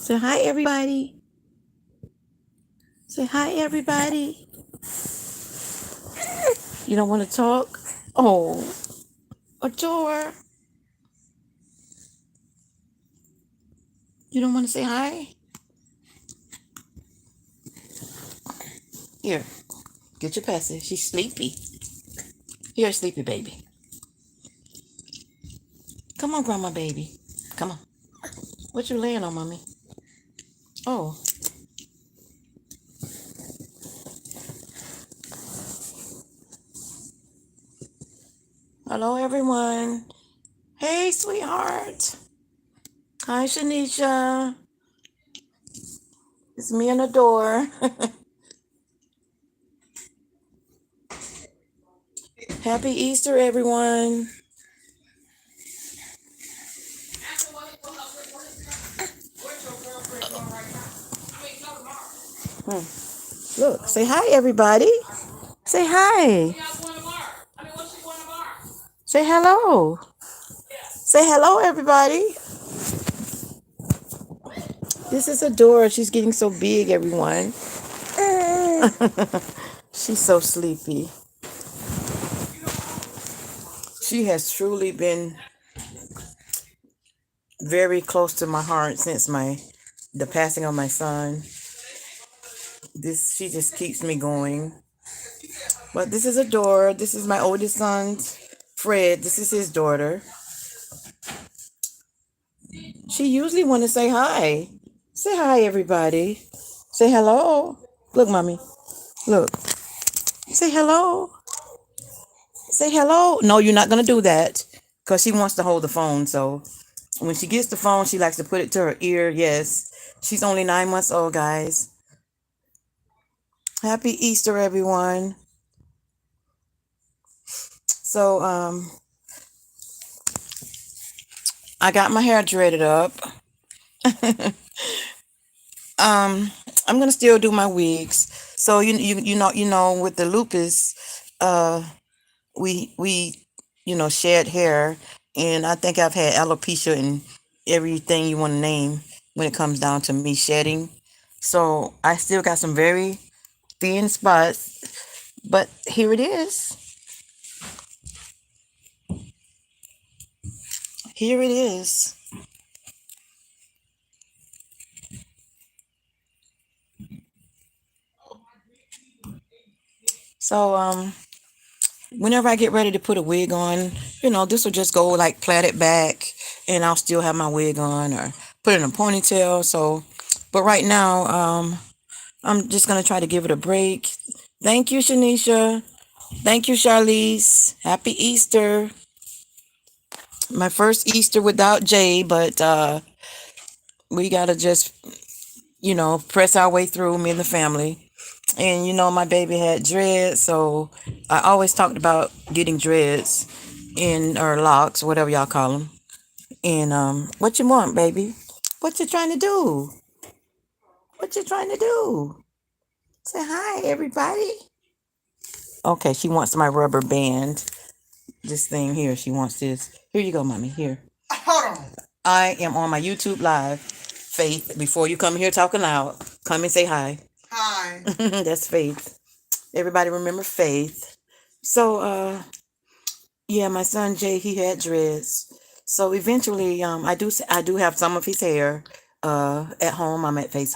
Say hi, everybody. Say hi, everybody. You don't want to talk? Oh, Adora. You don't want to say hi? Here, get your passive. She's sleepy. Here, sleepy baby. Come on, grandma baby. Come on. What you laying on, mommy? Oh, hello, everyone. Hey, sweetheart. Hi, Shanisha. It's me and Adora. Happy Easter, everyone. Look, say hi, everybody. Say hi. Say hello. Say hello, everybody. This is Adora. She's getting so big, everyone. She's so sleepy. She has truly been very close to my heart since the passing of my son. She just keeps me going. But this is Adora. This is my oldest son, Fred. This is his daughter. She usually want to say hi. Say hi, everybody. Say hello. Look, mommy. Look. Say hello. Say hello. No, you're not going to do that because she wants to hold the phone. So when she gets the phone, she likes to put it to her ear. Yes. She's only 9 months old, guys. Happy Easter, everyone. So, I got my hair dreaded up. I'm gonna still do my wigs. So you know with the lupus, we shed hair, and I think I've had alopecia and everything you want to name when it comes down to me shedding. So I still got some very thin spots, but here it is. Here it is. So whenever I get ready to put a wig on, this will just go like plaited back, and I'll still have my wig on or put it in a ponytail. So, but right now, I'm just gonna try to give it a break. Thank you, Shanisha. Thank you, Charlize. Happy Easter. My first Easter without Jay, but we gotta just, press our way through, me and the family. And my baby had dreads, so I always talked about getting dreads or locks, whatever y'all call them. And what you want, baby? What you trying to do? What you trying to do? Say hi, everybody. Okay, she wants my rubber band. This thing here, she wants this. Here you go, mommy. Here. Hold on. I am on my YouTube live. Faith, before you come here talking loud, come and say hi. Hi. That's Faith. Everybody remember Faith. So, yeah, my son Jay, he had dreads. So eventually, I do have some of his hair at home. I'm at Faith's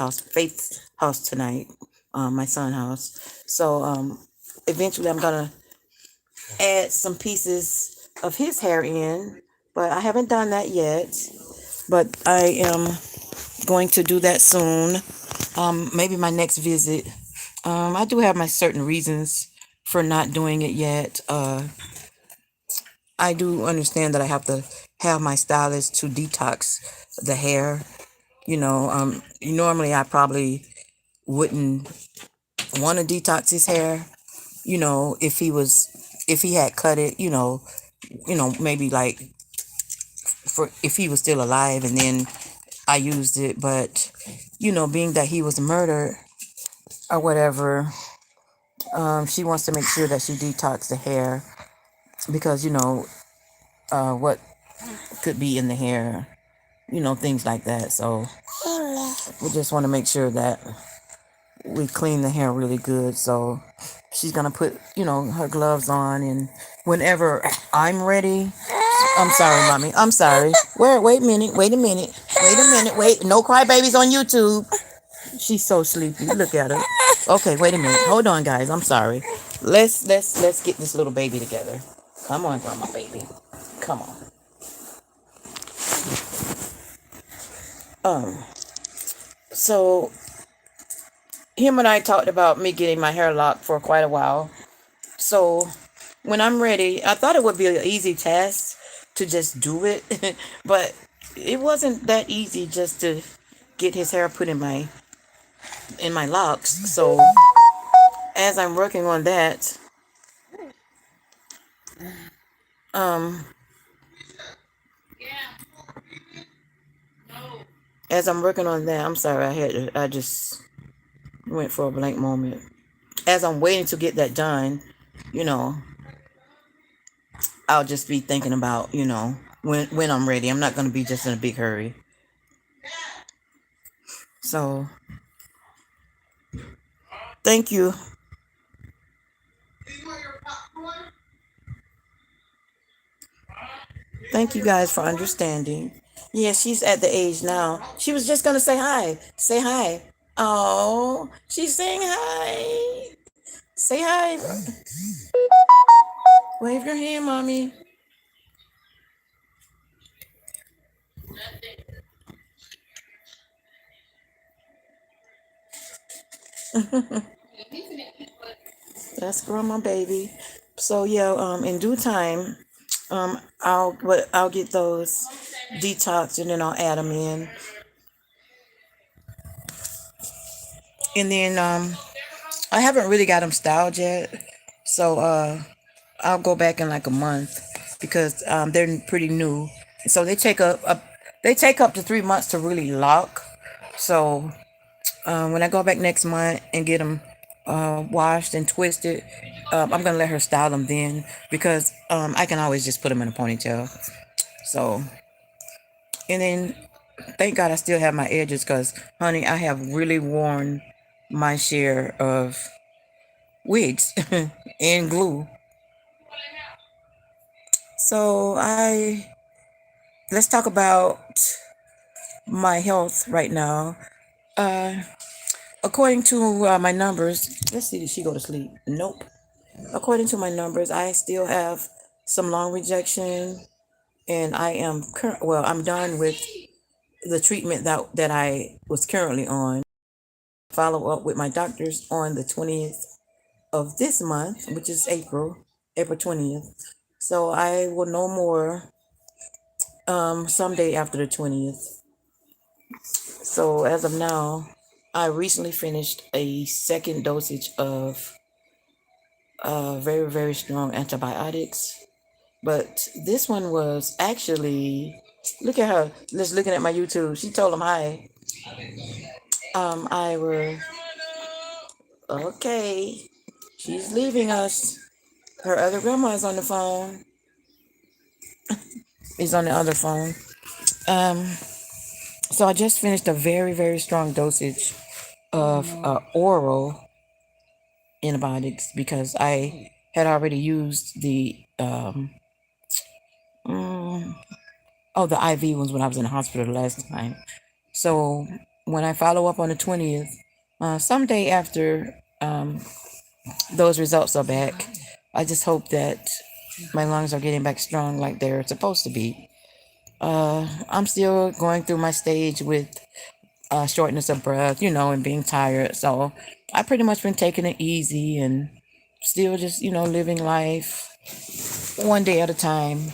house tonight, my son's house. So eventually, I'm gonna add some pieces of his hair in, but I haven't done that yet. But I am going to do that soon. Maybe my next visit. I do have my certain reasons for not doing it yet. I do understand that I have to have my stylist to detox the hair. Normally I probably wouldn't want to detox his hair. If he had cut it. Maybe like for if he was still alive, and then I used it. But being that he was murdered or whatever, she wants to make sure that she detox the hair because what could be in the hair, things like that. So We just want to make sure that we clean the hair really good. So she's gonna put, her gloves on, and whenever I'm ready. I'm sorry, mommy. I'm sorry. Wait a minute. Wait a minute. Wait a minute. Wait. No crybabies on YouTube. She's so sleepy. Look at her. Okay, wait a minute. Hold on, guys. I'm sorry. Let's get this little baby together. Come on, grandma baby. Come on. Um. So him and I talked about me getting my hair locked for quite a while. So when I'm ready, I thought it would be an easy task to just do it, but it wasn't that easy just to get his hair put in my locks. So as I'm working on that, um, I'm sorry, I just went for a blank moment. As I'm waiting to get that done, you know, I'll just be thinking about, when I'm ready. I'm not gonna be just in a big hurry. So thank you. Thank you guys for understanding. Yeah, she's at the age now. She was just gonna say hi. Say hi. Oh, she's saying hi. Say hi. Wave your hand, mommy. That's grandma baby. So yeah, in due time, I'll get those detox and then I'll add them in, and then I haven't really got them styled yet, so I'll go back in like a month because they're pretty new, so they take up to 3 months to really lock. So when I go back next month and get them washed and twisted, I'm gonna let her style them then because I can always just put them in a ponytail. So, and then thank God I still have my edges because, honey, I have really worn my share of wigs and glue. So let's talk about my health right now. Uh, According to my numbers, let's see, did she go to sleep? Nope. According to my numbers, I still have some lung rejection, and I'm done with the treatment that I was currently on. Follow up with my doctors on the 20th of this month, which is April 20th. So I will know more someday after the 20th. So as of now, I recently finished a second dosage of very, very strong antibiotics. But this one was actually, look at her, just looking at my YouTube. She told him hi. I were, okay. She's leaving us. Her other grandma is on the phone. Is on the other phone. Um, so I just finished a very, very strong dosage of oral antibiotics because I had already used mm, the IV ones when I was in the hospital the last time. So when I follow up on the 20th, someday after those results are back, I just hope that my lungs are getting back strong like they're supposed to be. I'm still going through my stage with shortness of breath, and being tired. So I pretty much been taking it easy and still just, living life one day at a time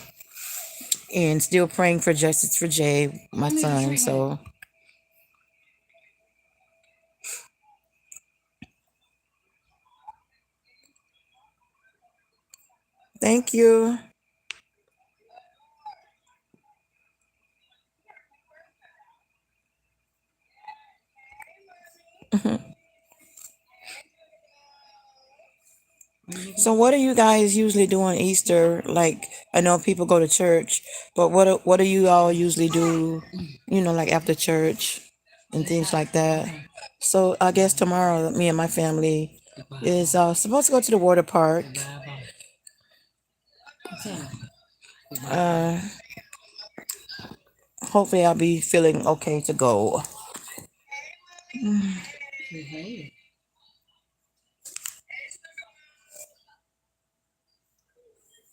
and still praying for justice for Jay, my son. So thank you. So what do you guys usually do on Easter? Like I know people go to church, but what do you all usually do? Like after church? and things like that. So I guess tomorrow, me and my family is supposed to go to the water park. Uh, Hopefully, I'll be feeling okay to go.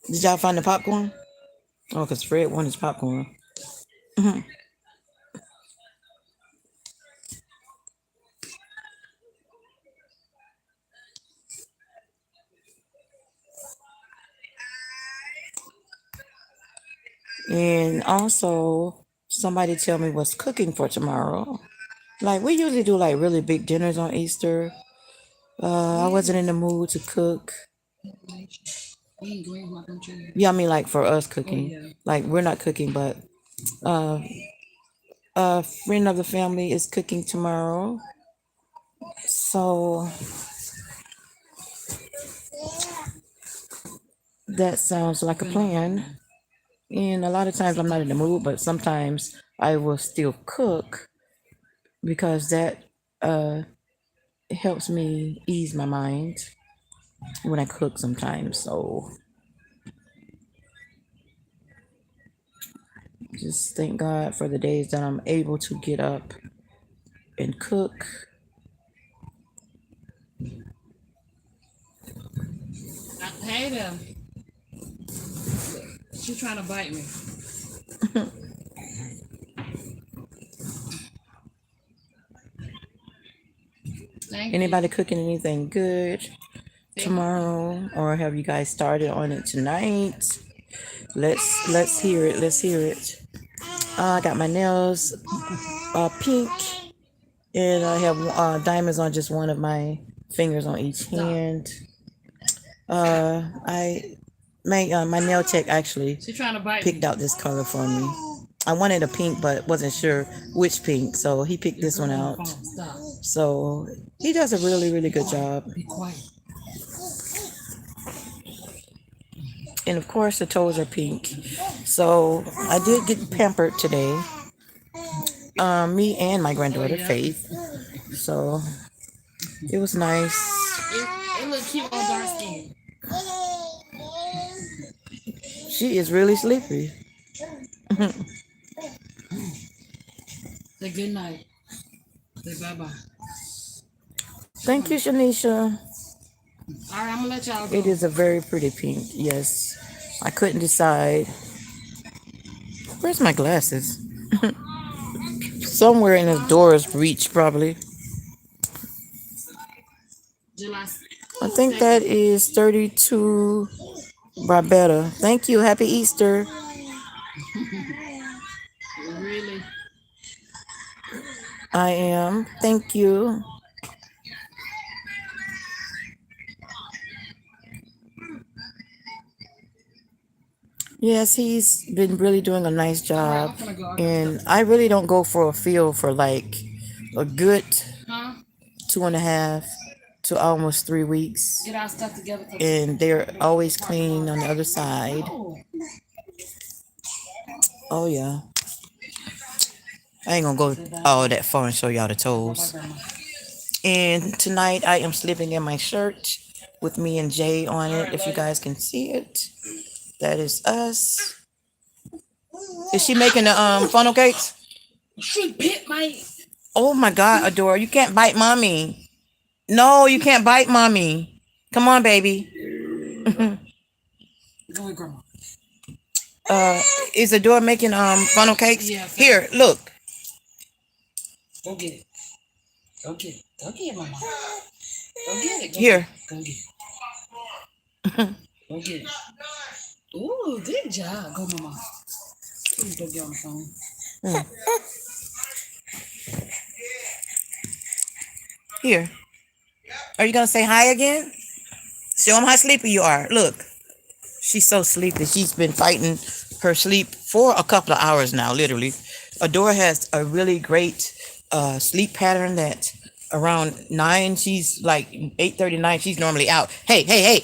Did y'all find the popcorn? Oh, because Fred wanted his popcorn. And also, somebody tell me what's cooking for tomorrow. Like, we usually do like really big dinners on Easter. I wasn't in the mood to cook. Yeah, I mean, like for us cooking. Like, we're not cooking, but uh, a friend of the family is cooking tomorrow. So that sounds like a plan. And a lot of times I'm not in the mood, but sometimes I will still cook because that uh, helps me ease my mind when I cook sometimes. So just thank God for the days that I'm able to get up and cook. Hey there. She's trying to bite me. Anybody cooking anything good tomorrow, or have you guys started on it tonight? Let's hear it. Let's hear it. I got my nails pink, and I have diamonds on just one of my fingers on each hand. I my nail tech actually She's trying to bite picked me. out this color for me. I wanted a pink, but wasn't sure which pink, so he picked this one out. Stop. So he does a really good job. Be quiet. And of course, the toes are pink. So I did get pampered today. Me and my granddaughter Faith. So it was nice. It look cute on dark skin. She is really sleepy. Say good night. Say bye bye. Thank you, Shanisha. All right, I'm gonna let y'all go. It is a very pretty pink. Yes, I couldn't decide. Where's my glasses? Somewhere in Adora's reach, probably. July. I think that is 32 Barbetta. Thank you. Happy Easter. Really? I am. Thank you. Yes, he's been really doing a nice job. And I really don't go for a feel for like a good 2.5 to almost 3 weeks. Get our stuff together. And they're always clean on the other side. Oh, yeah. I ain't gonna go all that far and show y'all the toes. And tonight I am sleeping in my shirt with me and Jay on it, if you guys can see it. That is us. Is she making the funnel cakes? She bit my. Oh my God, Adora, you can't bite mommy. No, you can't bite mommy. Come on, baby. Go ahead, Grandma. Is Adora making funnel cakes? Yeah. Here, look. Go get it. Go get it. Go get it, Mama. Go get it. Here. Go get it. Go get it. Ooh, good job. Go, Mama. Please don't get on the phone. Here. Are you gonna say hi again? Show them how sleepy you are. Look. She's so sleepy. She's been fighting her sleep for a couple of hours now, literally. Adora has a really great sleep pattern that around 9, she's like 8:39, she's normally out. Hey,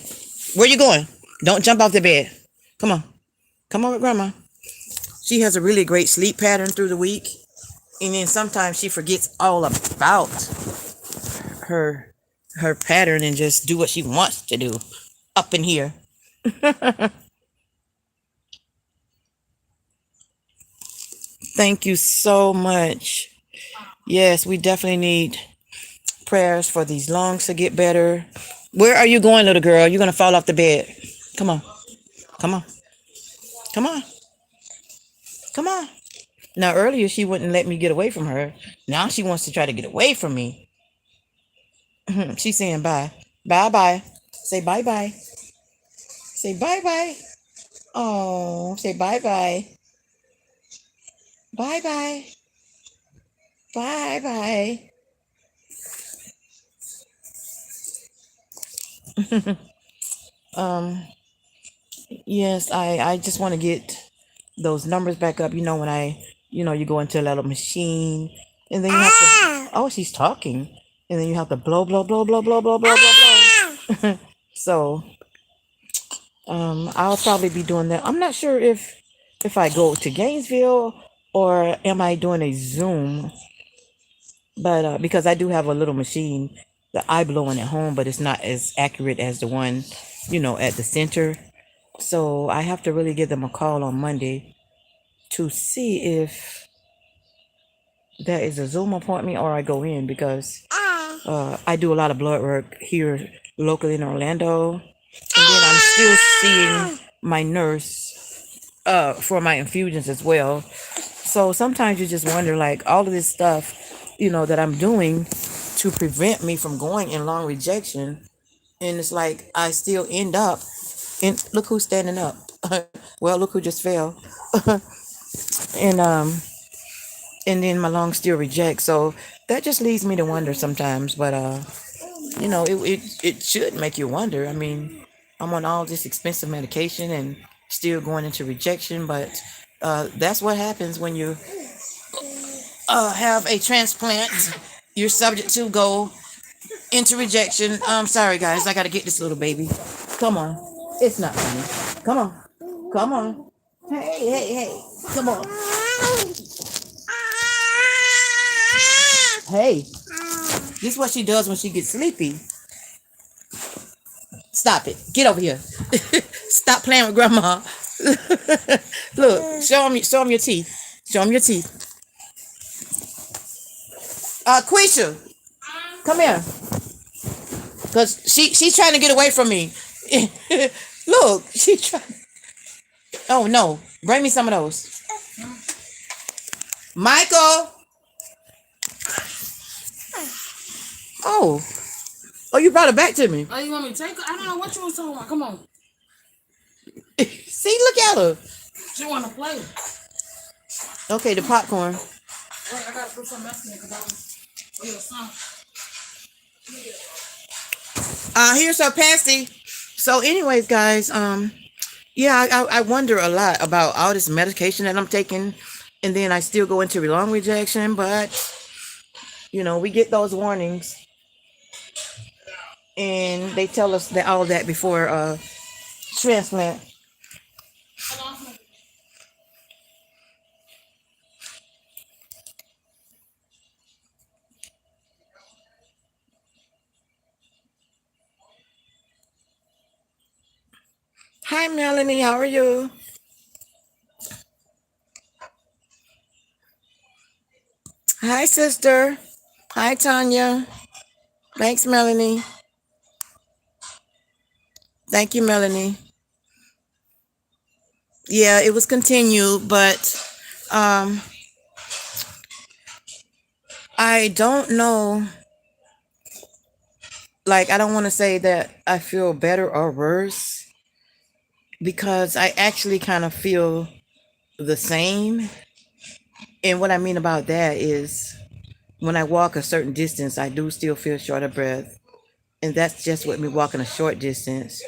where you going? Don't jump off the bed. Come on with grandma. She has a really great sleep pattern through the week. And then sometimes she forgets all about her her pattern and just do what she wants to do up in here. Thank you so much. Yes, we definitely need prayers for these lungs to get better. Where are you going, little girl? You're gonna fall off the bed. Come on. Come on. Come on. Come on. Now earlier she wouldn't let me get away from her. Now she wants to try to get away from me. She's saying bye. Bye bye. Say bye bye. Say bye bye. Oh, say bye bye. Bye bye. Bye bye. um, yes, I just want to get those numbers back up. You know, when you go into a little machine and then you have to, oh, she's talking. And then you have to blow, blow, blow, blow, blow, blow, blow, blow, blow. So, I'll probably be doing that. I'm not sure if I go to Gainesville or am I doing a Zoom, but because I do have a little machine that I blow in at home, but it's not as accurate as the one, at the center. So I have to really give them a call on Monday to see if there is a Zoom appointment or I go in because I do a lot of blood work here locally in Orlando. And then I'm still seeing my nurse for my infusions as well. So sometimes you just wonder, like, all of this stuff, that I'm doing to prevent me from going in long rejection. And it's like I still end up, and look who's standing up. Well, look who just fell. and and then my lungs still reject. So that just leads me to wonder sometimes. But it should make you wonder. I mean, I'm on all this expensive medication and still going into rejection. But that's what happens when you have a transplant. You're subject to go into rejection. I'm sorry, guys. I got to get this little baby. Come on. It's not funny. Come on. Come on. Hey, hey, hey. Come on. Hey. This is what she does when she gets sleepy. Stop it. Get over here. Stop playing with grandma. Look, show him your teeth. Show him your teeth. Quisha, come here. Cause she's trying to get away from me. Look, she's trying. Oh no, bring me some of those. Michael. Oh, you brought it back to me. Oh, you want me to take it? I don't know what you was talking about. Come on. See, look at her. She want to play. Okay, the popcorn. Wait, I gotta put some else in there because I was Here's her pasty. So, anyways, guys, yeah, I wonder a lot about all this medication that I'm taking, and then I still go into lung rejection. But we get those warnings, and they tell us that all that before transplant. Hi, Melanie. How are you? Hi, sister. Hi, Tanya. Thanks, Melanie. Thank you, Melanie. Yeah, it was continued, but um, I don't know. Like, I don't want to say that I feel better or worse because I actually kind of feel the same. And what I mean about that is when I walk a certain distance, I do still feel short of breath. And that's just with me walking a short distance.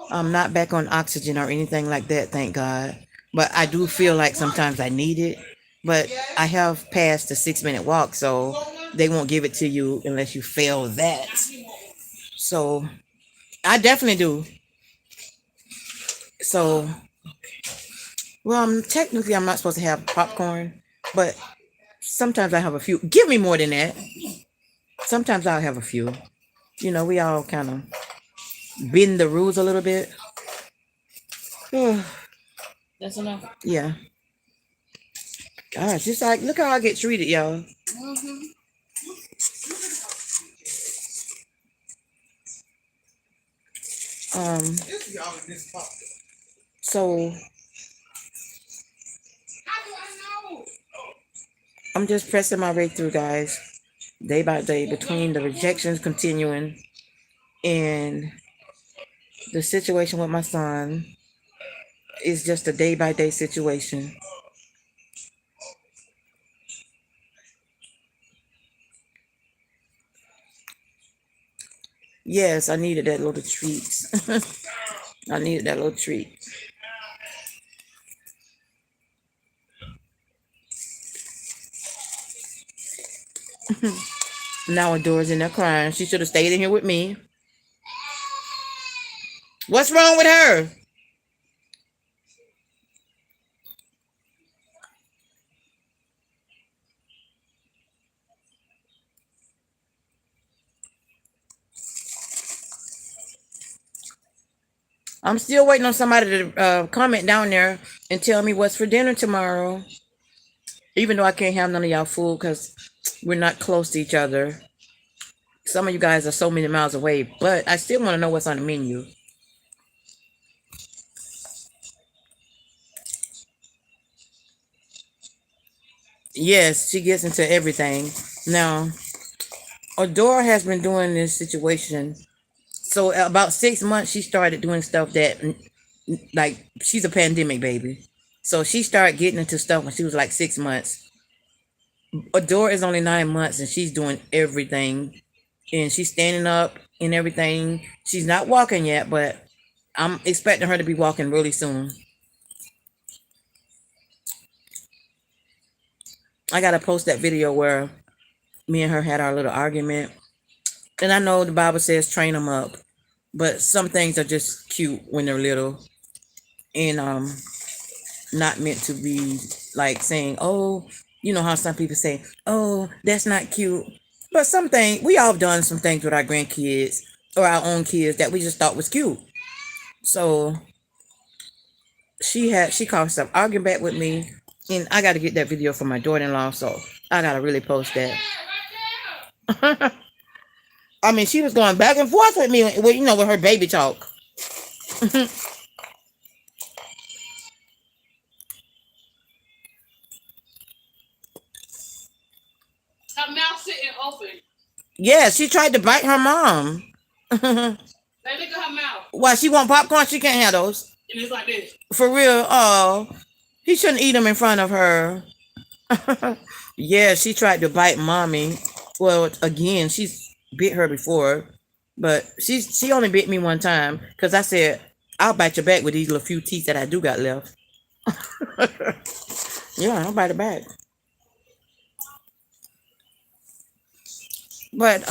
I'm not back on oxygen or anything like that, thank God. But I do feel like sometimes I need it. But I have passed the 6-minute walk, so they won't give it to you unless you fail that. So I definitely do. So, well, technically I'm not supposed to have popcorn, but Sometimes I have a few. Give me more than that. Sometimes I'll have a few. You know, we all kind of bend the rules a little bit. That's enough. Yeah. Gosh, just like look how I get treated, y'all. Mm-hmm. Um. So I'm just pressing my way through, guys, day by day, between the rejections continuing and the situation with my son is just a day by day situation. Yes, I needed that little treat. I needed that little treat. Now Adora's in there crying. She should have stayed in here with me. What's wrong with her? I'm still waiting on somebody to comment down there and tell me what's for dinner tomorrow. Even though I can't have none of y'all food because we're not close to each other. Some of you guys are so many miles away, but I still want to know what's on the menu. Yes, she gets into everything. Now, Adora has been doing this situation. So about 6 months, she started doing stuff that, like, she's a pandemic baby. So she started getting into stuff when she was like 6 months. Adora is only 9 months and she's doing everything. And she's standing up and everything. She's not walking yet, but I'm expecting her to be walking really soon. I gotta post that video where me and her had our little argument. And I know the Bible says train them up, but some things are just cute when they're little and not meant to be like saying, oh, you know how some people say, oh, that's not cute. But something we all done some things with our grandkids or our own kids that we just thought was cute. So she caused some arguing back with me, and I got to get that video from my daughter-in-law, so I gotta really post that. I mean, she was going back and forth with me, with with her baby talk. Her mouth sitting open. Yeah, she tried to bite her mom. Hey, look at her mouth. Why, she want popcorn? She can't have those. And it's like this. For real? Oh, he shouldn't eat them in front of her. Yeah, she tried to bite mommy. Well, again, she's bit her before, but she only bit me one time because I said I'll bite your back with these little few teeth that I do got left. Yeah, I'll bite her back. But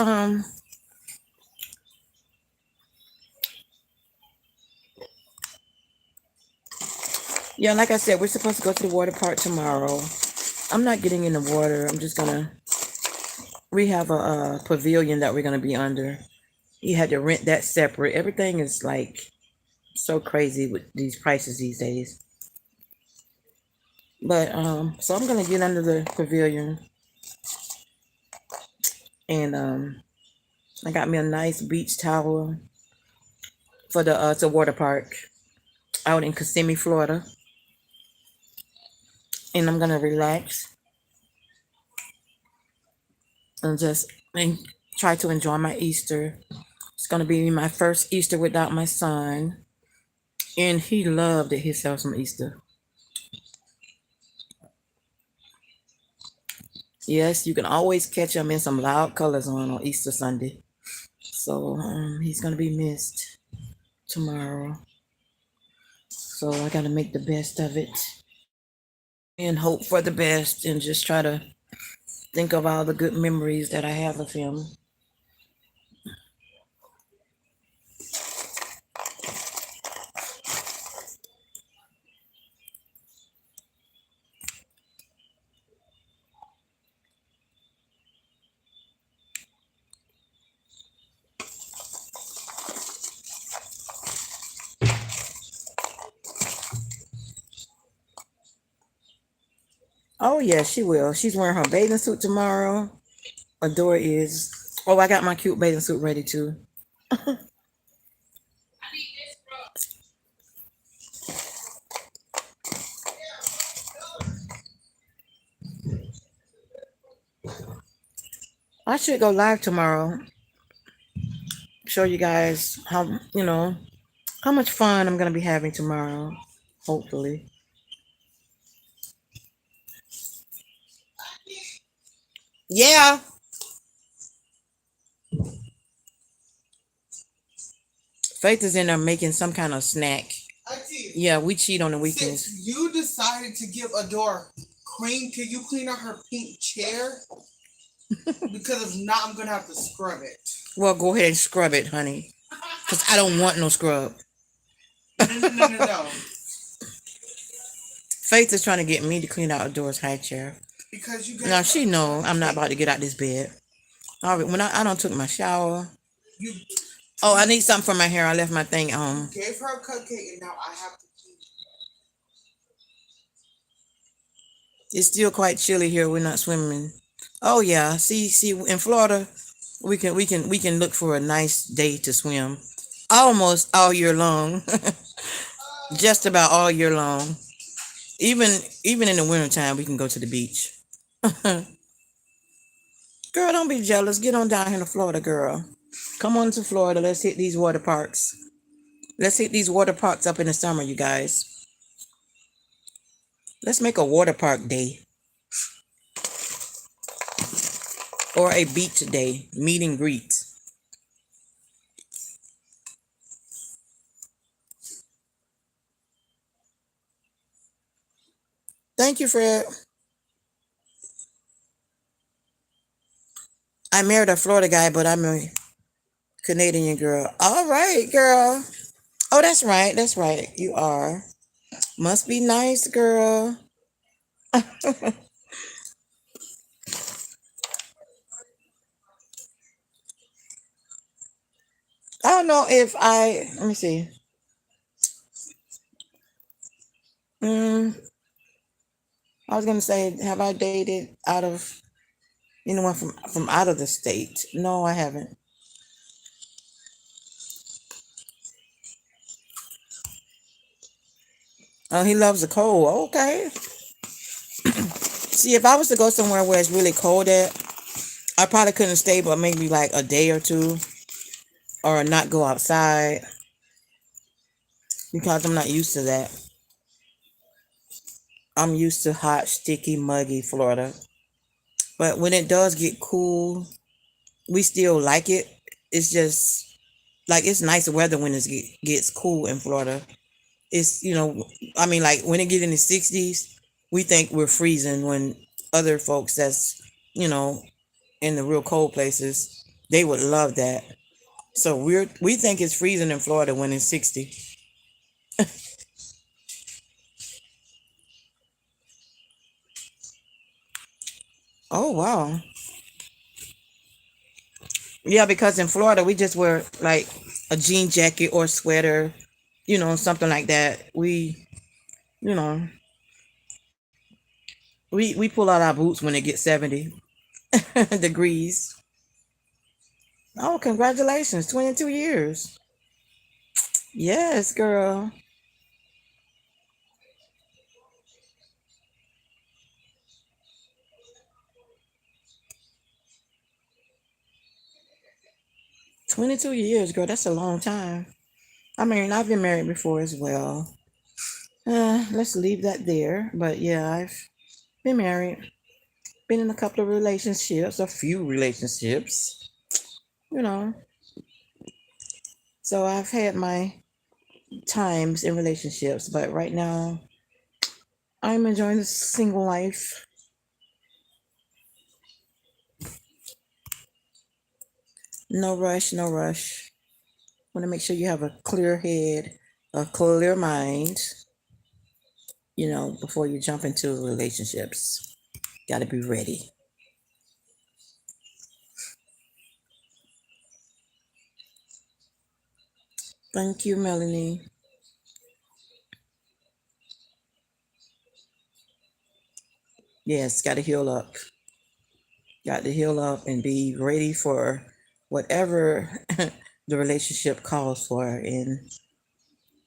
yeah, like I said, we're supposed to go to the water park tomorrow. I'm not getting in the water. I'm just gonna. We have a pavilion that we're gonna be under. You had to rent that separate. Everything is like so crazy with these prices these days. But so I'm gonna get under the pavilion, and I got me a nice beach towel for the water park out in Kissimmee, Florida, and I'm gonna relax and just try to enjoy my Easter. It's gonna be my first Easter without my son, and he loved it himself some Easter. Yes, you can always catch him in some loud colors on Easter Sunday. So he's gonna be missed tomorrow. So I gotta make the best of it and hope for the best and just try to think of all the good memories that I have of him. Oh yeah, she will. She's wearing her bathing suit tomorrow. Adora is. Oh, I got my cute bathing suit ready too. I should go live tomorrow. Show you guys how much fun I'm gonna be having tomorrow. Hopefully. Yeah. Faith is in there making some kind of snack. Yeah, we cheat on the weekends. Since you decided to give Adora cream, can you clean out her pink chair? Because if not, I'm gonna have to scrub it. Well, go ahead and scrub it, honey. Because I don't want no scrub. No. Faith is trying to get me to clean out Adora's high chair. Because you Now she know I'm not about to get out this bed. All right, when I don't took my shower. you Oh, I need something for my hair. I left my thing gave her a cupcake, and now I have to keep. It's still quite chilly here. We're not swimming. Oh yeah. See, in Florida, we can look for a nice day to swim. Almost all year long. Just about all year long. Even even in the wintertime, we can go to the beach. Girl, don't be jealous. Get on down here to Florida, girl. Come on to Florida. Let's hit these water parks. Let's hit these water parks up in the summer, you guys. Let's make a water park day or a beach day, meet and greet. Thank you, Fred. I married a Florida guy, but I'm a Canadian girl. All right, girl. Oh, that's right. That's right. You are. Must be nice, girl. I don't know if let me see. Mm, I was gonna say, have I dated out of anyone from out of the state? No, I haven't. Oh, he loves the cold. Okay. See, if I was to go somewhere where it's really cold at, I probably couldn't stay, but maybe like a day or two, or not go outside because I'm not used to that. I'm used to hot, sticky, muggy Florida. But when it does get cool, we still like it. It's just like it's nice weather when it gets cool in Florida. It's I mean, like when it get in the 60s, we think we're freezing when other folks that's you know in the real cold places, they would love that. So we think it's freezing in Florida when it's 60. Oh wow. Yeah, because in Florida we just wear like a jean jacket or sweater, something like that. You know, we pull out our boots when it gets 70 degrees. Oh, congratulations. 22 years. Yes, girl. 22 years, girl. That's a long time. I mean, I've been married before as well. Let's leave that there. But yeah, I've been married, been in a couple of relationships, a few relationships, you know. So I've had my times in relationships, but right now I'm enjoying the single life. No rush, no rush. Want to make sure you have a clear head, a clear mind, before you jump into relationships. Got to be ready. Thank you, Melanie. Yes, got to heal up. Got to heal up and be ready for whatever the relationship calls for. And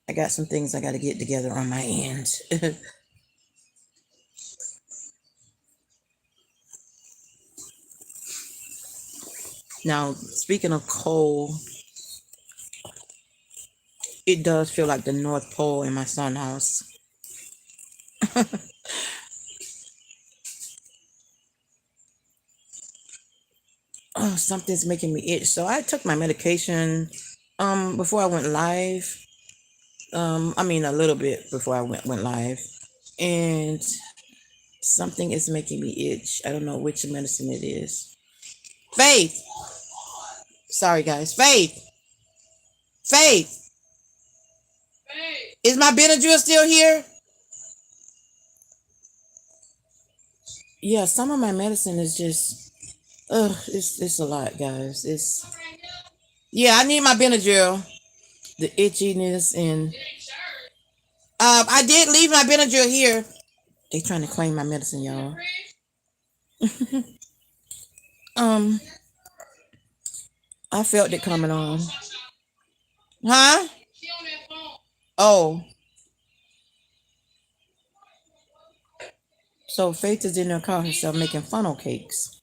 I got some things I got to get together on my end. Now, speaking of cold, it does feel like the North Pole in my son house. Oh, something's making me itch. So I took my medication before I went live. I mean a little bit before I went live. And something is making me itch. I don't know which medicine it is. Faith. Sorry guys. Faith. Faith. Is my Benadryl still here? Yeah, some of my medicine is just it's a lot, guys. It's yeah, I need my Benadryl. The itchiness and I did leave my Benadryl here. They trying to claim my medicine, y'all. um, I felt it coming on. Huh? Oh, so Faith is in her car herself making funnel cakes.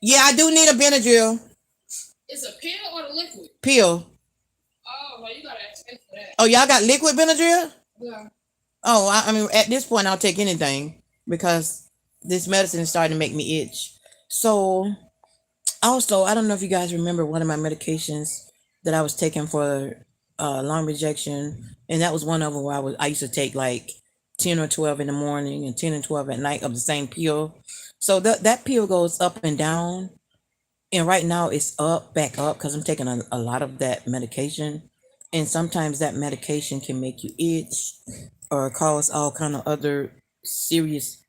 Yeah, I do need a Benadryl. It's a pill or the liquid? Pill. Oh, well, you gotta expect for that. Oh, y'all got liquid Benadryl? Yeah. Oh, I mean, at this point, I'll take anything because this medicine is starting to make me itch. So, also, I don't know if you guys remember one of my medications that I was taking for lung rejection, and that was one of them where I used to take like 10 or 12 in the morning and 10 and 12 at night of the same pill. So that pill goes up and down, and right now it's back up because I'm taking a lot of that medication, and sometimes that medication can make you itch or cause all kind of other serious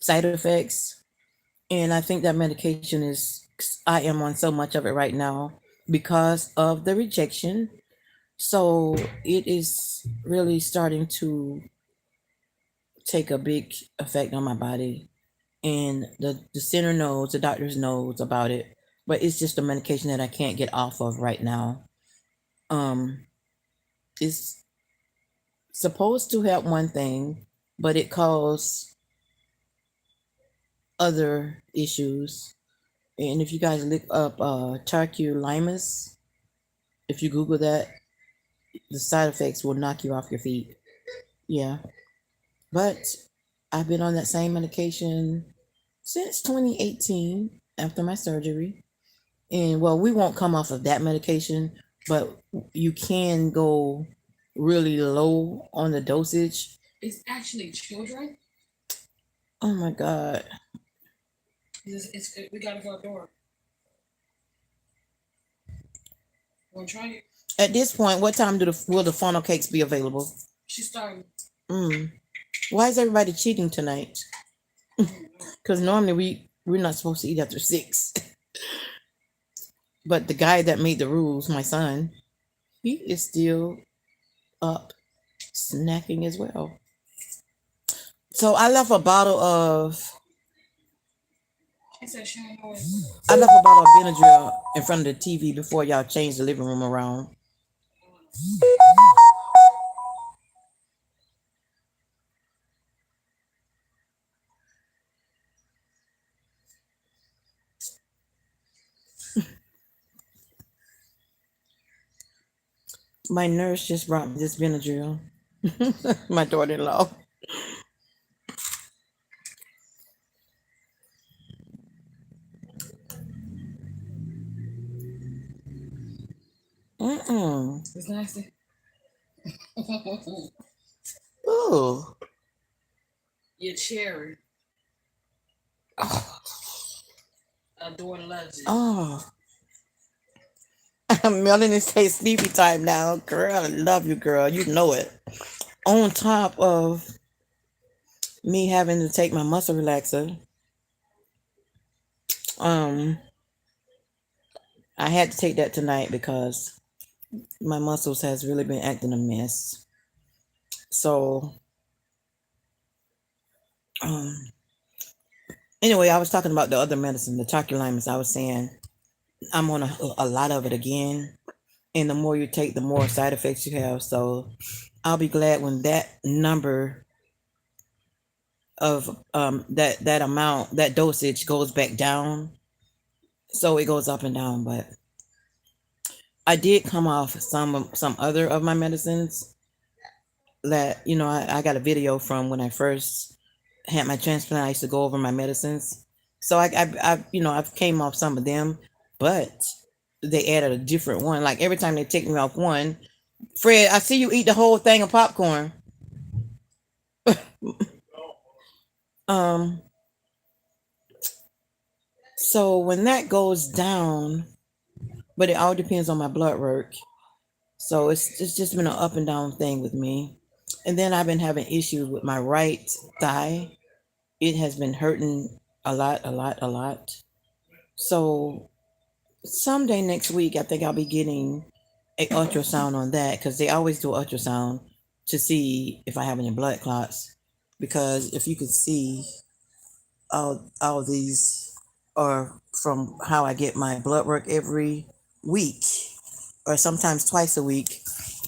side effects. And I think that medication is I am on so much of it right now because of the rejection. So it is really starting to take a big effect on my body. And the center knows, the doctors knows about it, but it's just a medication that I can't get off of right now. Um, it's supposed to help one thing, but it causes other issues. And if you guys look up Tarculimus, if you Google that, the side effects will knock you off your feet. Yeah. But I've been on that same medication since 2018 after my surgery. And well, we won't come off of that medication, but you can go really low on the dosage. It's actually children. Oh my God. We gotta go Adora. Want to try it? At this point, what time will the funnel cakes be available? She's starting. Why is everybody cheating tonight? Because normally we're not supposed to eat after 6. But the guy that made the rules, my son, he is still up snacking as well. So I left a bottle of Benadryl in front of the TV before y'all changed the living room around. My nurse just brought me this Benadryl. My daughter-in-law. It's nasty. Ooh. Your cherry. Oh. Adora loves it. Oh. Melanie says sleepy time now. Girl, I love you, girl. You know it. On top of me having to take my muscle relaxer, I had to take that tonight because my muscles has really been acting a mess. So Um, anyway, I was talking about the other medicine, the tacrolimus. I was saying I'm on a lot of it again, and the more you take, the more side effects you have. So I'll be glad when that number of that amount, that dosage goes back down. So it goes up and down, but I did come off some other of my medicines that I got a video from when I first had my transplant. I used to go over my medicines, so I've came off some of them, but they added a different one. Like every time they take me off one, Fred, I see you eat the whole thing of popcorn. Um, so when that goes down, but it all depends on my blood work. So it's just been an up and down thing with me. And then I've been having issues with my right thigh. It has been hurting a lot, a lot, a lot. So someday next week, I think I'll be getting a ultrasound on that because they always do ultrasound to see if I have any blood clots. Because if you could see, all these are from how I get my blood work every week or sometimes twice a week.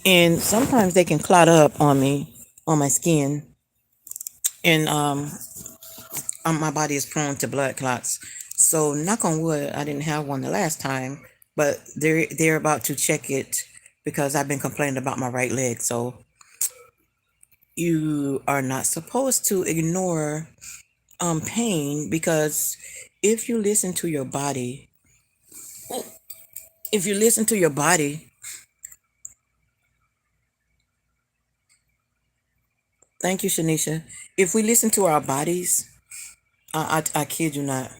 And sometimes they can clot up on me, on my skin. And my body is prone to blood clots. So knock on wood, I didn't have one the last time, but they're about to check it because I've been complaining about my right leg. So you are not supposed to ignore pain because if you listen to your body, if you listen to your body, thank you, Shanisha. If we listen to our bodies, I kid you not.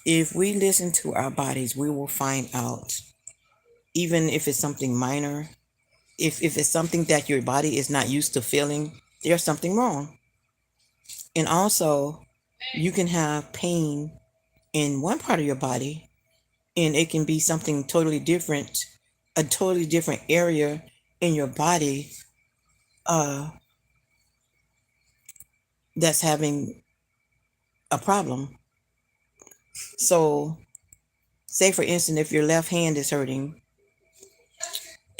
If we listen to our bodies, we will find out, even if it's something minor, if it's something that your body is not used to feeling, there's something wrong. And also, you can have pain in one part of your body, and it can be something totally different, a totally different area in your body uh, that's having a problem. So, say for instance, if your left hand is hurting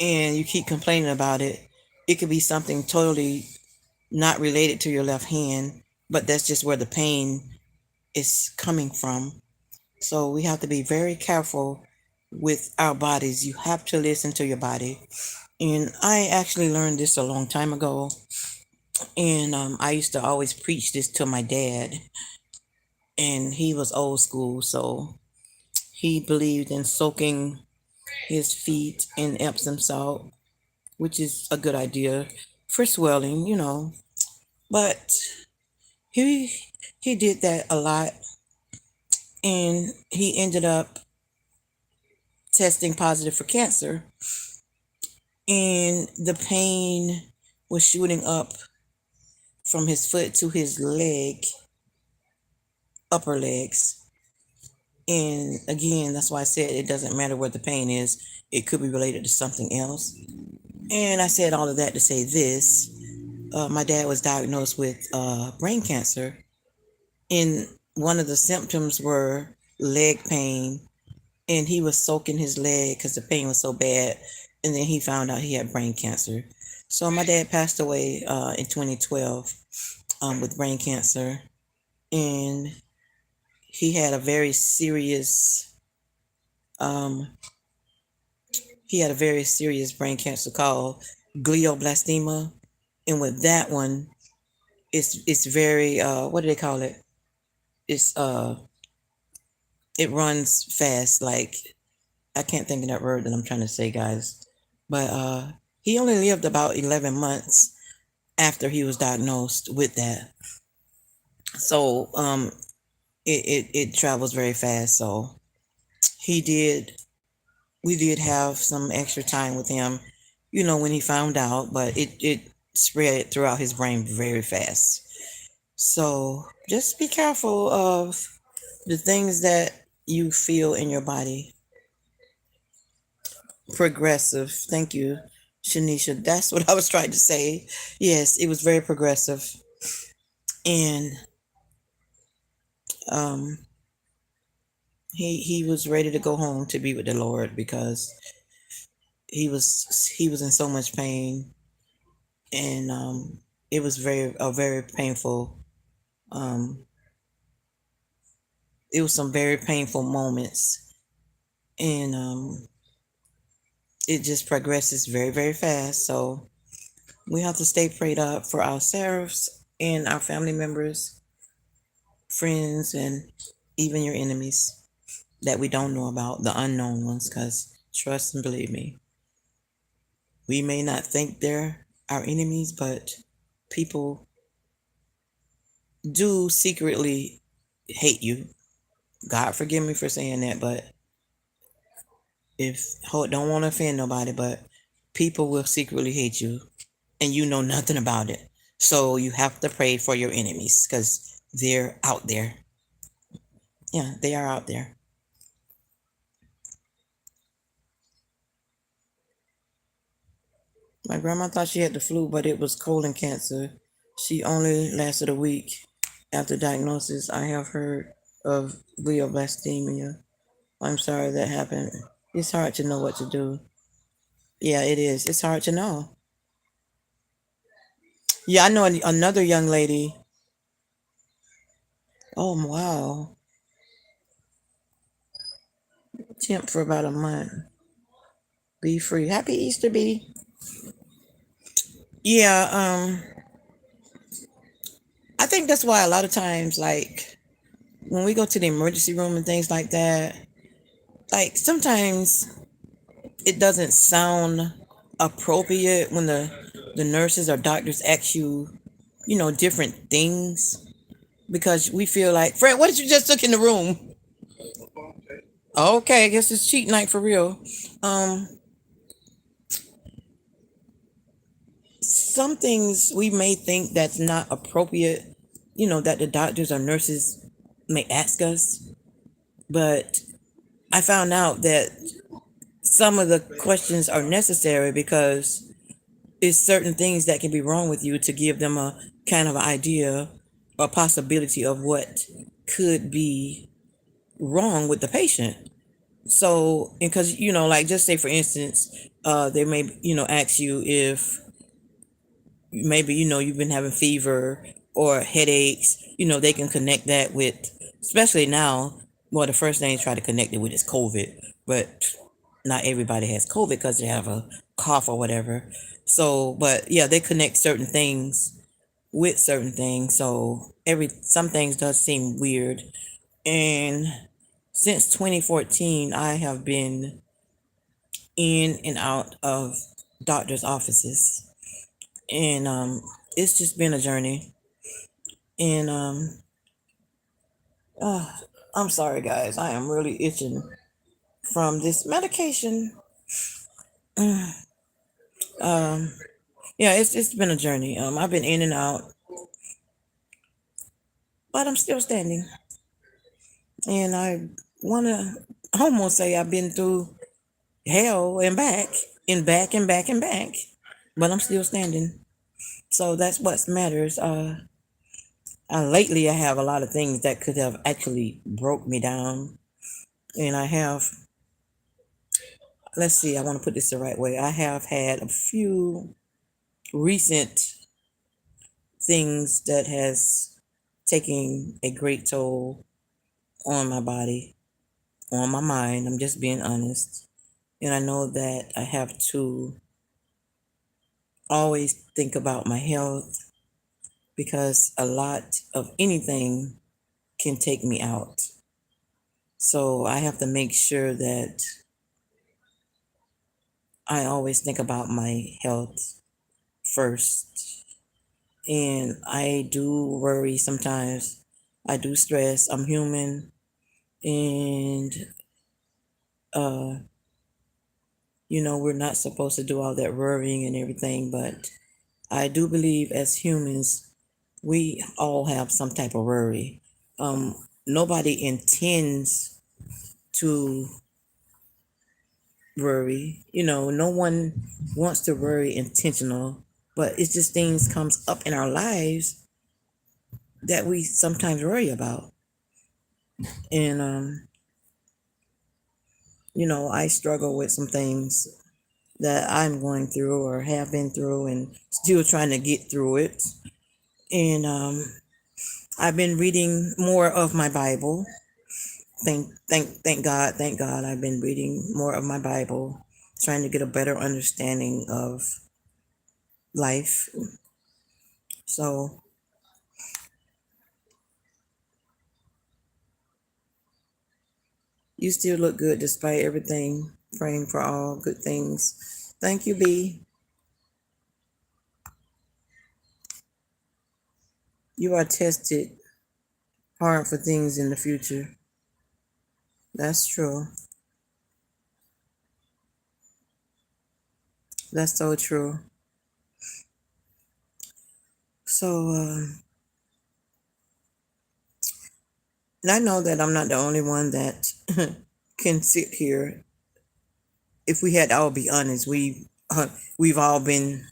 and you keep complaining about it, it could be something totally not related to your left hand, but that's just where the pain is coming from. So we have to be very careful with our bodies. You have to listen to your body. And I actually learned this a long time ago. And I used to always preach this to my dad. And he was old school. So he believed in soaking his feet in Epsom salt, which is a good idea for swelling. But he he did that a lot, and he ended up testing positive for cancer, and the pain was shooting up from his foot to his leg, upper legs. And again, that's why I said it doesn't matter what the pain is, it could be related to something else. And I said all of that to say this. My dad was diagnosed with brain cancer, and one of the symptoms were leg pain, and he was soaking his leg because the pain was so bad. And then he found out he had brain cancer. So my dad passed away in 2012 with brain cancer, and he had a very serious um, brain cancer called glioblastoma. And with that one, it's very what do they call it? It's it runs fast. Like I can't think of that word that I'm trying to say, guys. But he only lived about 11 months after he was diagnosed with that. So it travels very fast. So he did we did have some extra time with him, when he found out, but it spread throughout his brain very fast. So just be careful of the things that you feel in your body. Progressive. Thank you, Shanisha. That's what I was trying to say. Yes, it was very progressive. and um, he was ready to go home to be with the Lord because he was in so much pain, and it was very painful. Um, it was some very painful moments, and it just progresses very fast. So we have to stay prayed up for ourselves and our family members, friends, and even your enemies that we don't know about, the unknown ones, because trust and believe me, we may not think they're our enemies, but people do secretly hate you. God forgive me for saying that, but if don't want to offend nobody, but people will secretly hate you and you know nothing about it. So you have to pray for your enemies because they're out there. Yeah, they are out there. My grandma thought she had the flu, but it was colon cancer. She only lasted a week after diagnosis. I have heard of glioblastoma. I'm sorry that happened. It's hard to know what to do. Yeah, it is. It's hard to know. Yeah, I know another young lady. Oh, wow. Temp for about a month. Be free. Happy Easter, B. Yeah, I think that's why a lot of times, like, when we go to the emergency room and things like that, like, sometimes it doesn't sound appropriate when the nurses or doctors ask you, different things because we feel like, Fred, what did you just took in the room? Okay, I guess it's cheat night for real. Um, some things we may think that's not appropriate, that the doctors or nurses may ask us, but I found out that some of the questions are necessary because it's certain things that can be wrong with you to give them a kind of idea or possibility of what could be wrong with the patient. So, because, like just say for instance, they may, ask you if maybe, you've been having fever or headaches, they can connect that with, especially now, well, the first thing they try to connect it with is COVID, but not everybody has COVID because they have a cough or whatever. So, but yeah, they connect certain things with certain things. So some things does seem weird. And since 2014, I have been in and out of doctor's offices, and it's just been a journey. And uh, I'm sorry, guys, I am really itching from this medication. um, yeah, it's been a journey. I've been in and out, but I'm still standing. And I want to almost say I've been through hell and back, and back and back and back, but I'm still standing. So that's what matters. Lately, I have a lot of things that could have actually broke me down, and I have. Let's see. I want to put this the right way. I have had a few recent things that has taken a great toll on my body, on my mind. I'm just being honest. And I know that I have to always think about my health because a lot of anything can take me out. So I have to make sure that I always think about my health first. And I do worry sometimes. I do stress. I'm human. And, uh, we're not supposed to do all that worrying and everything, but I do believe as humans, we all have some type of worry. Nobody intends to worry. No one wants to worry intentional, but it's just things comes up in our lives that we sometimes worry about. And I struggle with some things that I'm going through or have been through and still trying to get through it. And I've been reading more of my Bible. Thank God I've been reading more of my Bible, trying to get a better understanding of life. So you still look good despite everything. Praying for all good things. Thank you, B. You are tested hard for things in the future. That's true. That's so true. So, and I know that I'm not the only one that can sit here. If we had to all be honest, we've all been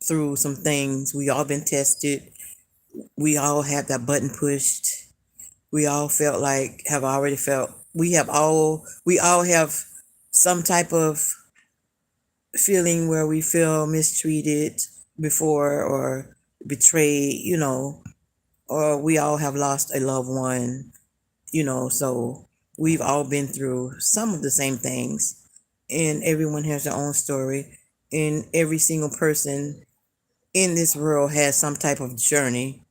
through some things. We all been tested. We all had that button pushed. We all felt like have already felt. We all have some type of feeling where we feel mistreated before or betrayed. Or we all have lost a loved one. So we've all been through some of the same things, and everyone has their own story, and every single person in this world has some type of journey.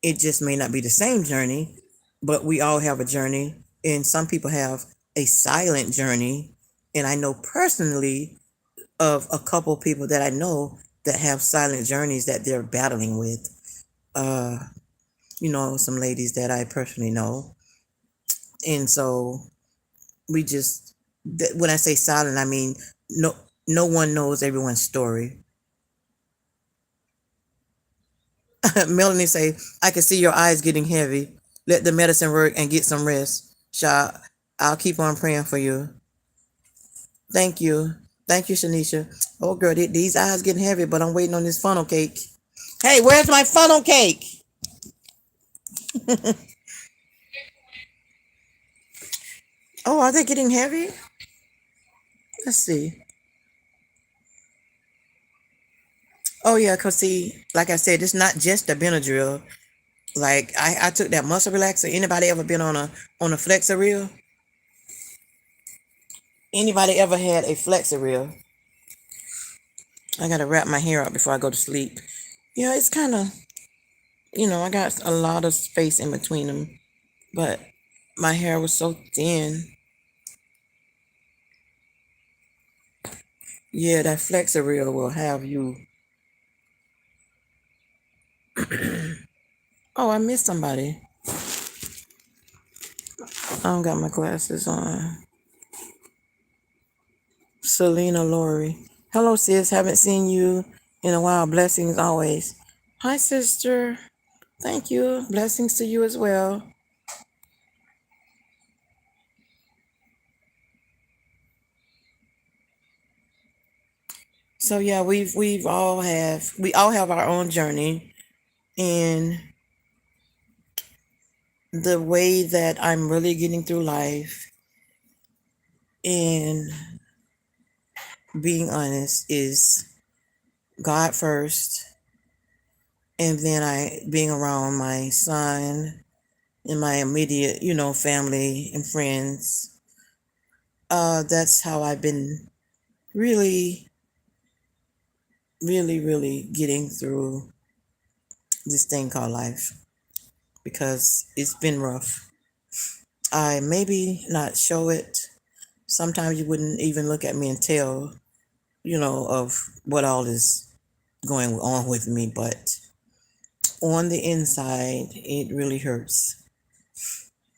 It just may not be the same journey, but we all have a journey, and some people have a silent journey. And I know personally of a couple people that I know that have silent journeys that they're battling with. Uh, some ladies that I personally know. And so when I say silent, I mean no one knows everyone's story. Melanie say, I can see your eyes getting heavy. Let the medicine work and get some rest. I'll keep on praying for you. Thank you. Thank you, Shanisha. Oh, girl, these eyes getting heavy, but I'm waiting on this funnel cake. Hey, where's my funnel cake? Oh, are they getting heavy? Let's see. Oh, yeah, because see, like I said, it's not just the Benadryl. Like I took that muscle relaxer. Anybody ever been on a flexoril? Anybody ever had a flexoril? I gotta wrap my hair up before I go to sleep. Yeah, it's kind of, I got a lot of space in between them, but my hair was so thin. Yeah, that flexoril will have you. Oh, I missed somebody. I don't got my glasses on. Selena Lori. Hello, sis. Haven't seen you in a while. Blessings always. Hi, sister. Thank you. Blessings to you as well. So yeah, we all have our own journey, and the way that I'm really getting through life and being honest is God first, and then I being around my son and my immediate, family and friends. That's how I've been really, really, really getting through this thing called life because it's been rough. I maybe not show it. Sometimes you wouldn't even look at me and tell, of what all is going on with me, but on the inside, it really hurts.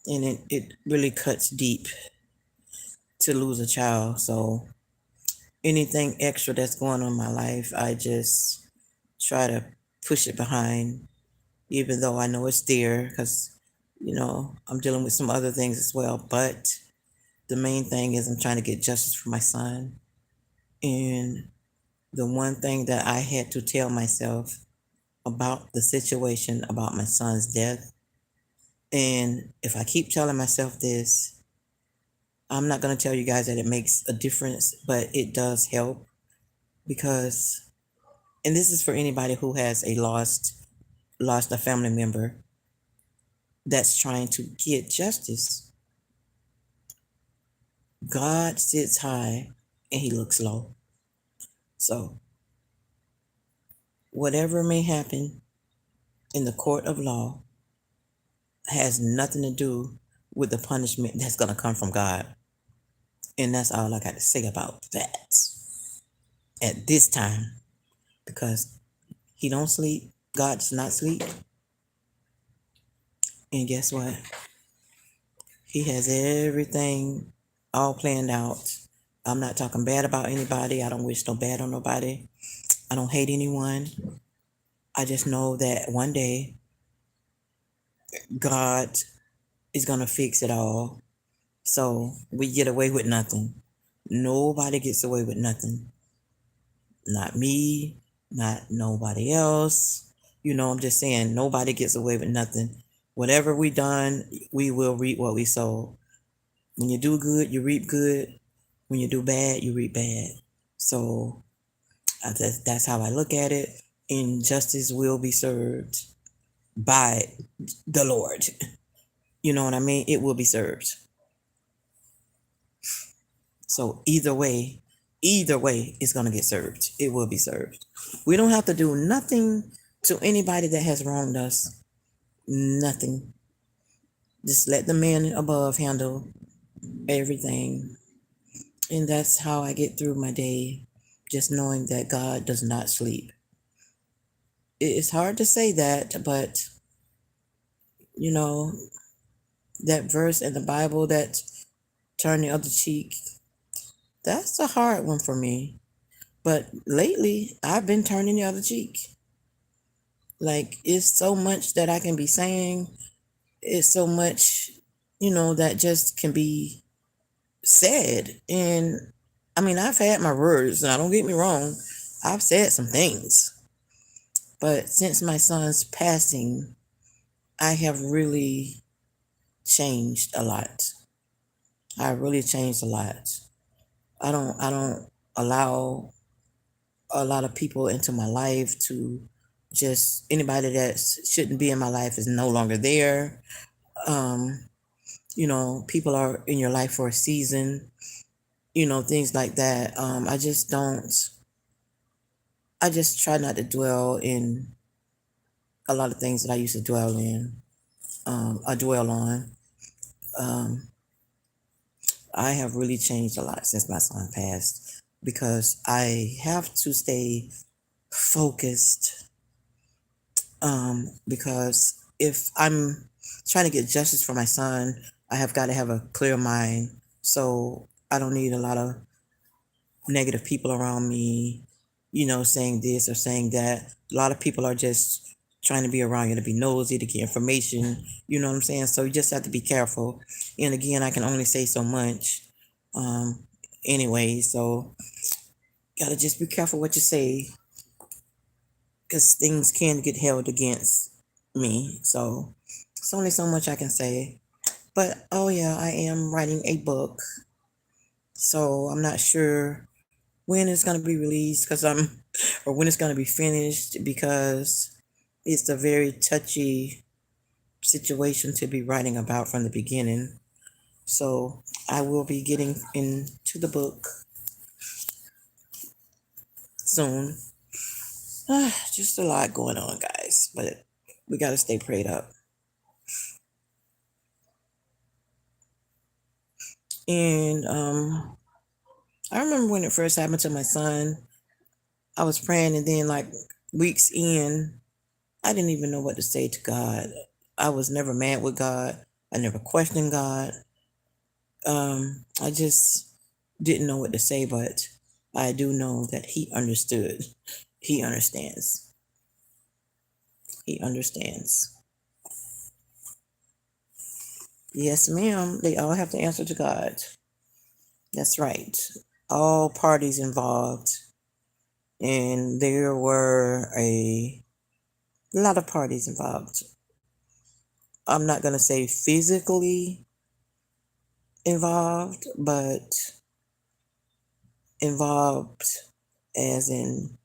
And it really cuts deep to lose a child. So anything extra that's going on in my life, I just try to push it behind, even though I know it's there because, I'm dealing with some other things as well. But the main thing is I'm trying to get justice for my son. And the one thing that I had to tell myself about the situation about my son's death. And if I keep telling myself this, I'm not going to tell you guys that it makes a difference, but it does help because, and this is for anybody who has lost a family member that's trying to get justice. God sits high and he looks low. So whatever may happen in the court of law has nothing to do with the punishment that's going to come from God. And that's all I got to say about that at this time, because he don't sleep. God does not sleep. And guess what? He has everything all planned out. I'm not talking bad about anybody. I don't wish no bad on nobody. I don't hate anyone. I just know that one day God is going to fix it all. So we get away with nothing. Nobody gets away with nothing. Not me, not nobody else. I'm just saying nobody gets away with nothing. Whatever we done, we will reap what we sow. When you do good, you reap good. When you do bad, you reap bad. So that's how I look at it. And justice will be served by the Lord. You know what I mean? It will be served. So either way, it's going to get served. It will be served. We don't have to do nothing to anybody that has wronged us. Nothing. Just let the man above handle everything. And that's how I get through my day, just knowing that God does not sleep. It's hard to say that, but you know, that verse in the Bible that turn the other cheek, that's a hard one for me. But lately, I've been turning the other cheek. Like, it's so much that I can be saying. It's so much, that just can be said. And I mean, I've had my words. Now, don't get me wrong. I've said some things. But since my son's passing, I have really changed a lot. I really changed a lot. I don't allow a lot of people into my life to just anybody that shouldn't be in my life is no longer there. Um, people are in your life for a season, things like that. I just try not to dwell in a lot of things that I used to dwell in, I dwell on. Um, I have really changed a lot since my son passed because I have to stay focused. Because if I'm trying to get justice for my son, I have got to have a clear mind. So I don't need a lot of negative people around me, saying this or saying that. A lot of people are just trying to be around you to be nosy, to get information. You know what I'm saying? So you just have to be careful. And again, I can only say so much. Um, anyway, so gotta just be careful what you say because things can get held against me. So it's only so much I can say. But oh yeah, I am writing a book. So I'm not sure when it's going to be released or when it's going to be finished because it's a very touchy situation to be writing about from the beginning. So I will be getting into the book soon. Just a lot going on, guys, but we got to stay prayed up. And I remember when it first happened to my son, I was praying, and then like weeks in, I didn't even know what to say to God. I was never mad with God. I never questioned God. I just didn't know what to say, but I do know that He understood. He understands. He understands. Yes, ma'am. They all have to answer to God. That's right. All parties involved. And there were A lot of parties involved. I'm not going to say physically involved, but involved as in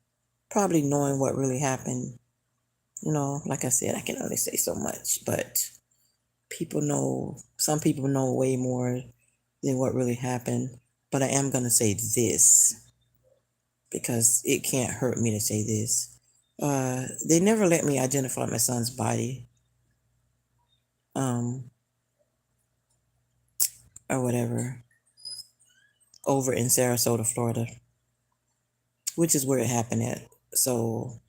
probably knowing what really happened. Like I said, I can only say so much, but some people know way more than what really happened. But I am going to say this because it can't hurt me to say this. They never let me identify my son's body, um, or whatever, over in Sarasota, Florida, which is where it happened at. So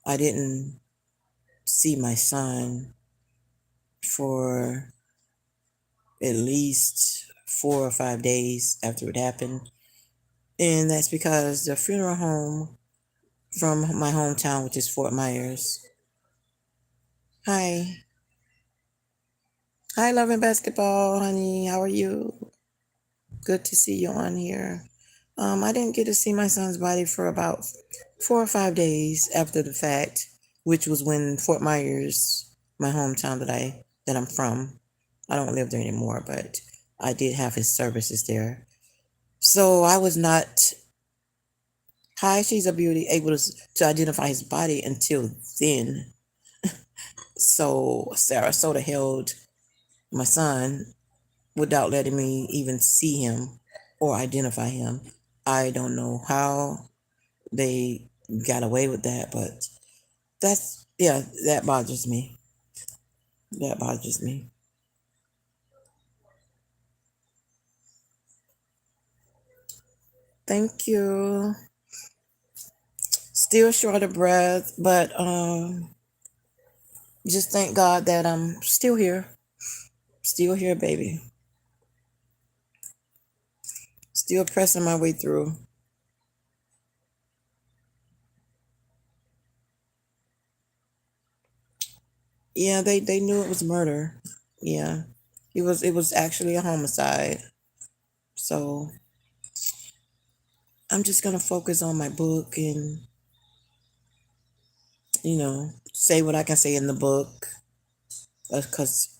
I didn't see my son for at least 4 or 5 days after it happened. And that's because the funeral home from my hometown, which is Fort Myers. Hi. Hi, loving basketball, honey. How are you? Good to see you on here. I didn't get to see my son's body for about 4 or 5 days after the fact, which was when Fort Myers, my hometown that I'm from. I don't live there anymore, but I did have his services there. So I was not hi, she's a beauty, able to identify his body until then. So Sarasota held my son without letting me even see him or identify him. I don't know how they got away with that, but that bothers me. That bothers me. Thank you. Still short of breath, but just thank God that I'm still here. Still here, baby. Still pressing my way through. Yeah, they knew it was murder. Yeah. It was actually a homicide. So I'm just gonna focus on my book and, say what I can say in the book. Because,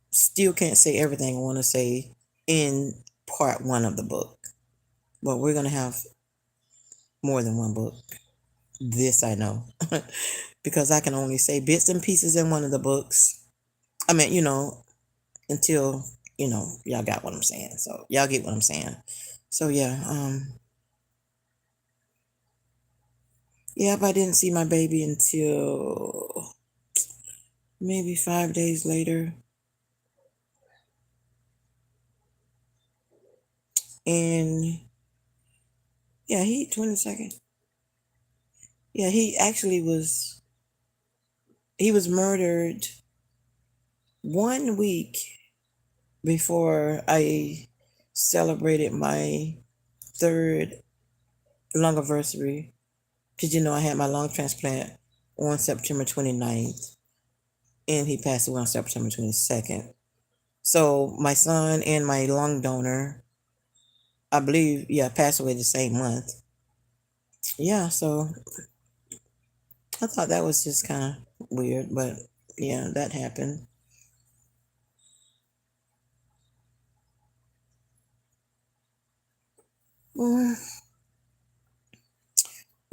still can't say everything I want to say in part one of the book. But we're gonna have more than one book. This I know. Because I can only say bits and pieces in one of the books. I mean, until, y'all got what I'm saying. So y'all get what I'm saying. So yeah, yep, I didn't see my baby until maybe 5 days later. And yeah, 22nd. Yeah, he was murdered 1 week before I celebrated my third lung anniversary. Because I had my lung transplant on September 29th, and he passed away on September 22nd. So my son and my lung donor, I believe, yeah, passed away the same month. Yeah, so I thought that was just kind of weird, but yeah, that happened.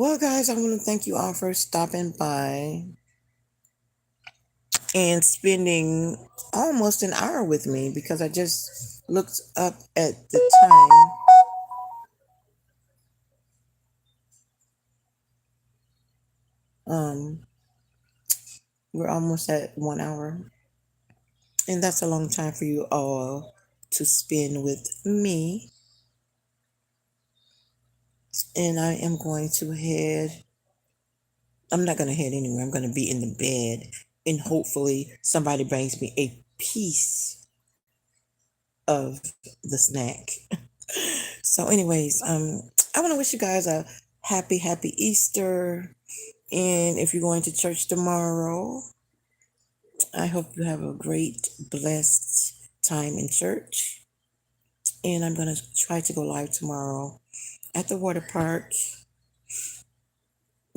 Well, guys, I want to thank you all for stopping by and spending almost an hour with me because I just looked up at the time. Um, we're almost at 1 hour, and that's a long time for you all to spend with me. And I am going to head. I'm not going to head anywhere. I'm going to be in the bed, and hopefully somebody brings me a piece of the snack. So, anyways, I want to wish you guys a happy Easter. And if you're going to church tomorrow, I hope you have a great, blessed time in church. And I'm going to try to go live tomorrow at the water park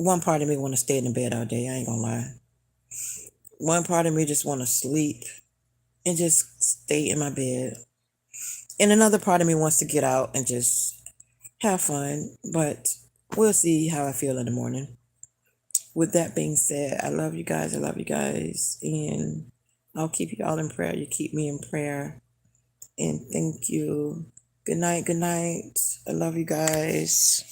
one part of me want to stay in the bed all day. I ain't gonna lie. One part of me just want to sleep and just stay in my bed. And another part of me wants to get out and just have fun. But we'll see how I feel in the morning. With that being said, I love you guys. I love you guys. And I'll keep you all in prayer. You keep me in prayer. And thank you. Good night. Good night. I love you guys.